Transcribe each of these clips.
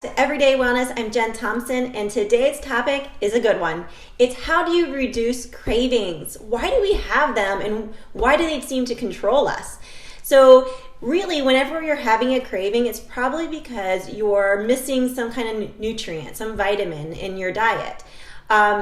Everyday Wellness, I'm Jen Thompson, and today's topic is a good one. It's how do you reduce cravings? Why do we have them, and why do they seem to control us? So really, whenever you're having a craving, it's probably because you're missing some kind of nutrient, some vitamin in your diet.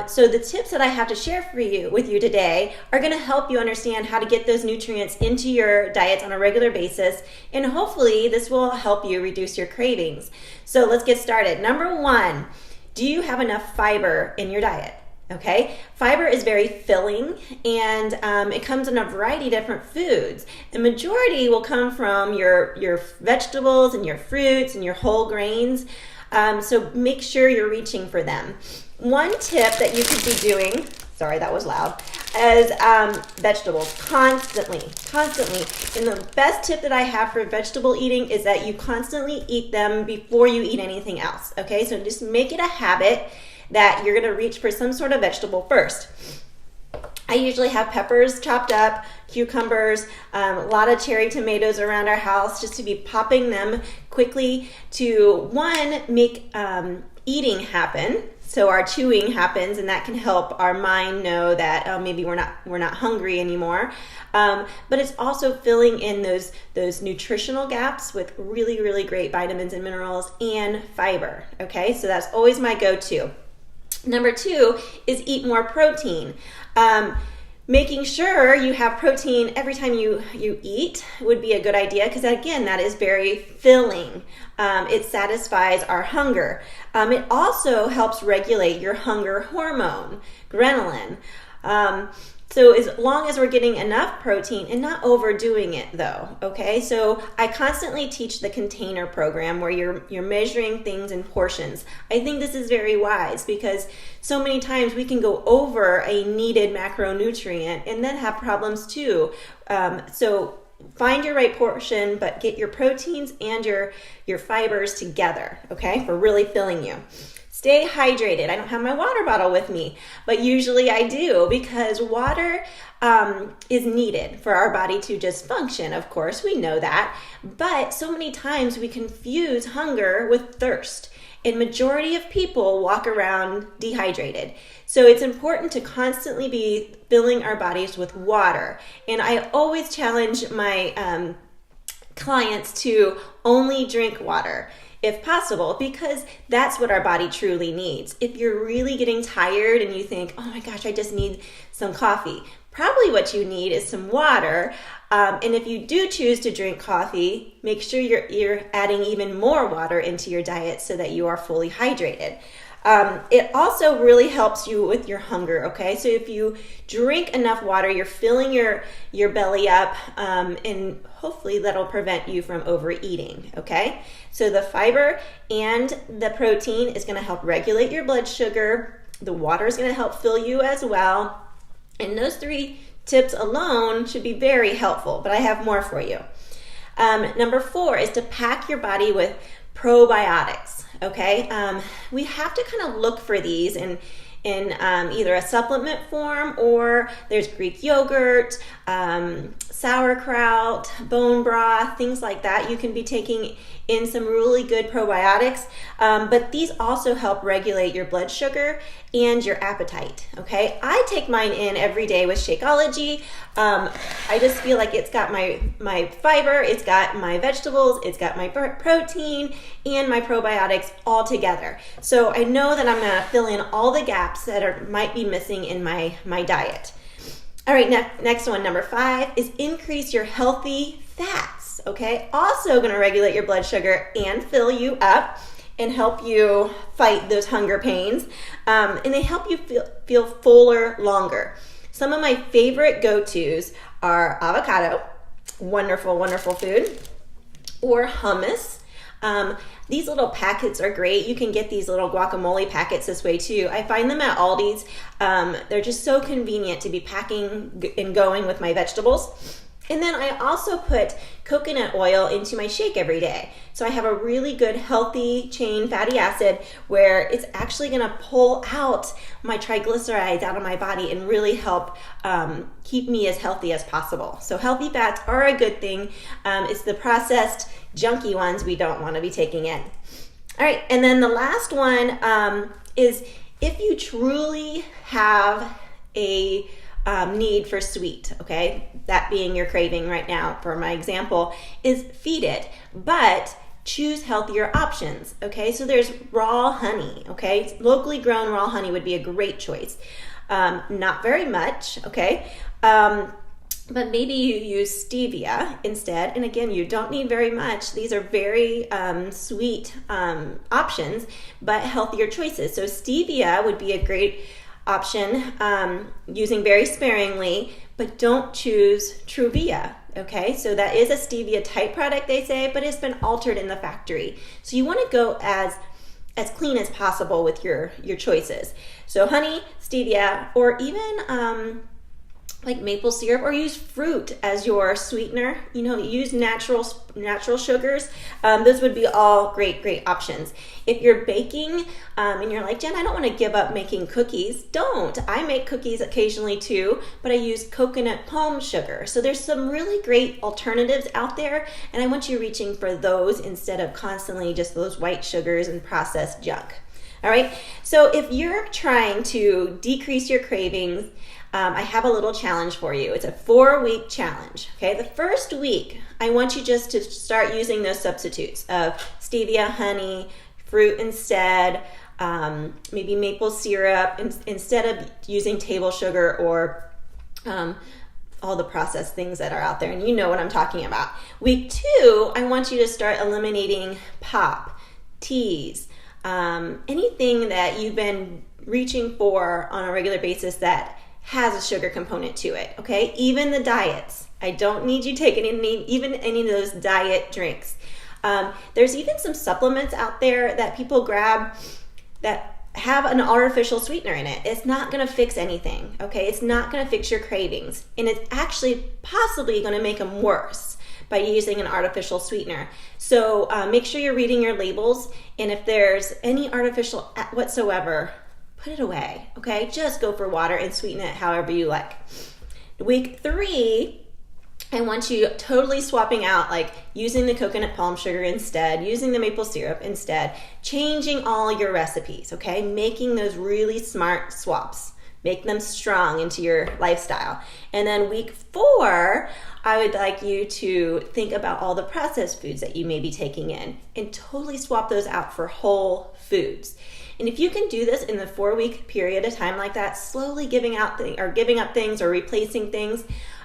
So the tips that I have to share with you today are going to help you understand how to get those nutrients into your diet on a regular basis, and hopefully this will help you reduce your cravings. So let's get started. Number one, do you have enough fiber in your diet? Okay, fiber is very filling, and it comes in a variety of different foods. The majority will come from your vegetables and your fruits and your whole grains. So make sure you're reaching for them. One tip that you could be doing, sorry that was loud, is vegetables constantly. And the best tip that I have for vegetable eating is that you constantly eat them before you eat anything else. Okay, so just make it a habit that you're gonna reach for some sort of vegetable first. I usually have peppers chopped up, cucumbers, a lot of cherry tomatoes around our house, just to be popping them quickly to, one, make eating happen. So our chewing happens, and that can help our mind know that maybe we're not hungry anymore. But it's also filling in those nutritional gaps with really, really great vitamins and minerals and fiber. Okay, so that's always my go-to. Number two is eat more protein. Making sure you have protein every time you eat would be a good idea, because again, that is very filling. It satisfies our hunger. It also helps regulate your hunger hormone, ghrelin. So as long as we're getting enough protein and not overdoing it though, okay? So I constantly teach the container program where you're measuring things in portions. I think this is very wise because so many times we can go over a needed macronutrient and then have problems too. So find your right portion, but get your proteins and your fibers together, okay, for really filling you. Stay hydrated. I don't have my water bottle with me, but usually I do, because water is needed for our body to just function. Of course, we know that, but so many times we confuse hunger with thirst, and majority of people walk around dehydrated. So it's important to constantly be filling our bodies with water. And I always challenge my clients to only drink water if possible, because that's what our body truly needs. If you're really getting tired and you think, oh my gosh, I just need some coffee, probably what you need is some water. And if you do choose to drink coffee, make sure you're adding even more water into your diet so that you are fully hydrated. It also really helps you with your hunger, okay? So if you drink enough water, you're filling your belly up, and hopefully that'll prevent you from overeating, okay? So the fiber and the protein is gonna help regulate your blood sugar. The water is gonna help fill you as well. And those three tips alone should be very helpful, but I have more for you. Number four is to pack your body with probiotics. Okay, we have to kind of look for these in either a supplement form, or there's Greek yogurt, sauerkraut, bone broth, things like that. You can be taking in some really good probiotics, but these also help regulate your blood sugar and your appetite, okay? I take mine in every day with Shakeology. I just feel like it's got my fiber, it's got my vegetables, it's got my protein, and my probiotics all together. So I know that I'm gonna fill in all the gaps that might be missing in my diet. All right, next one, number five, is increase your healthy fats, okay? Also gonna regulate your blood sugar and fill you up and help you fight those hunger pains. And they help you feel fuller longer. Some of my favorite go-tos are avocado, wonderful, wonderful food, or hummus. These little packets are great. You can get these little guacamole packets this way too. I find them at Aldi's. They're just so convenient to be packing and going with my vegetables. And then I also put coconut oil into my shake every day. So I have a really good healthy chain fatty acid where it's actually gonna pull out my triglycerides out of my body and really help keep me as healthy as possible. So healthy fats are a good thing. It's the processed junky ones we don't wanna be taking in. All right, and then the last one is if you truly have a need for sweet, okay, that being your craving right now for my example, is feed it, but choose healthier options, okay? So there's raw honey, okay? Locally grown raw honey would be a great choice. Not very much, okay? But maybe you use stevia instead. And again, you don't need very much. These are very sweet options, but healthier choices. So stevia would be a great option, using very sparingly, but don't choose Truvia. Okay, so that is a stevia type product, they say, but it's been altered in the factory. So you want to go as clean as possible with your choices. So honey, stevia, or even like maple syrup, or use fruit as your sweetener. You know, use natural sugars. Those would be all great options. If you're baking and you're like, Jen, I don't want to give up making cookies, don't. I make cookies occasionally too, but I use coconut palm sugar. So there's some really great alternatives out there, and I want you reaching for those instead of constantly just those white sugars and processed junk. All right, so if you're trying to decrease your cravings, I have a little challenge for you. It's a 4-week challenge. Okay, the first week, I want you just to start using those substitutes of stevia, honey, fruit instead, maybe maple syrup instead of using table sugar or all the processed things that are out there, and you know what I'm talking about. Week 2, I want you to start eliminating pop, teas, anything that you've been reaching for on a regular basis that has a sugar component to it, okay? Even the diets. I don't need you taking even any of those diet drinks. There's even some supplements out there that people grab that have an artificial sweetener in it. It's not gonna fix anything, okay? It's not gonna fix your cravings, and it's actually possibly gonna make them worse by using an artificial sweetener. So make sure you're reading your labels, and if there's any artificial whatsoever, put it away, okay? Just go for water and sweeten it however you like. Week 3, I want you totally swapping out, like using the coconut palm sugar instead, using the maple syrup instead, changing all your recipes, okay? Making those really smart swaps. Make them strong into your lifestyle. And then week 4, I would like you to think about all the processed foods that you may be taking in and totally swap those out for whole foods. And if you can do this in the 4-week period of time like that, slowly giving up things or replacing things,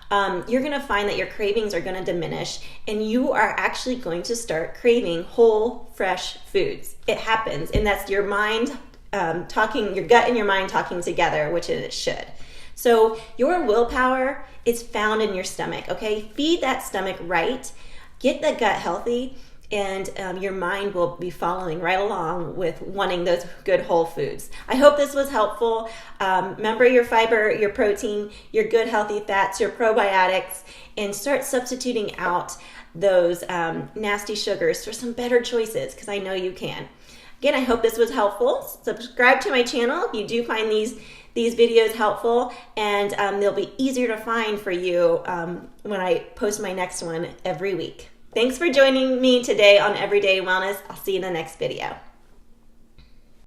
you're going to find that your cravings are going to diminish, and you are actually going to start craving whole, fresh foods. It happens, and that's your mind your gut and your mind talking together, which it should. So your willpower is found in your stomach, okay? Feed that stomach right, get the gut healthy, and your mind will be following right along with wanting those good whole foods. I hope this was helpful. Remember your fiber, your protein, your good healthy fats, your probiotics, and start substituting out those nasty sugars for some better choices, because I know you can. Again, I hope this was helpful. Subscribe to my channel if you do find these videos helpful, and they'll be easier to find for you when I post my next one every week. Thanks for joining me today on Everyday Wellness. I'll see you in the next video.